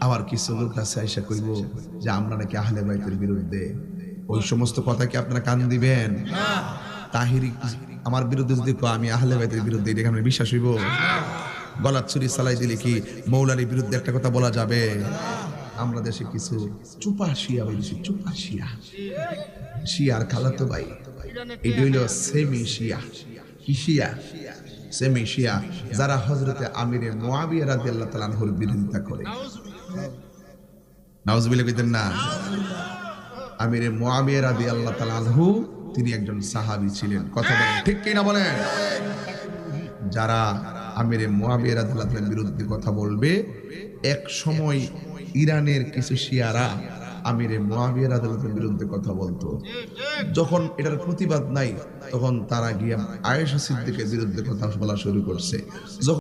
আবার কিছু লোক আছে আইসা কইব যে আমরা নাকি আহলে বাইতের বিরুদ্ধে। ওই সমস্ত কথা কি আপনারা কান দিবেন? তাহিরি আমার বিরুদ্ধে যদি আমি আহলে বাইতের বিরুদ্ধে, এটা আমরা বিশ্বাস হইব? গলার ছুরি চালাই দিলে কি মৌলানির বিরুদ্ধে একটা কথা বলা যাবে? আমরা দেশে কিছু চুপা শিয়া বলছি, চুপা শিয়া, শিয়ার খালাতো ভাই, এটা হইল সেমি শিয়া। কি শিয়া? সেমি শিয়া, যারা হযরতে আমিরে মুয়াবিয়া রাদিয়াল্লাহু তাআলা আনহুর বিরোধিতা করে। নাউজুবিল্লাহ কইতেন না? আমিরে মুয়াবিয়া রাদিয়াল্লাহু তাআলা আনহু তিনি একজন সাহাবী ছিলেন। কথা বলেন ঠিক কি না বলেন? যারা আমিরে মুয়াবিয়া রাদিয়াল্লাহু তাআলার বিরুদ্ধে কথা বলবে, এক সময় ইরানের কিছু শিয়ারা আমিরে মুয়াবিয়া রাদিয়াল্লাহু তাআলার বিরুদ্ধে কথা বলতো। যখন এটার প্রতিবাদ নাই, তখন তারা গিয়ে আয়েশা সিদ্দিকের বিরুদ্ধে কথা বলা শুরু করছে।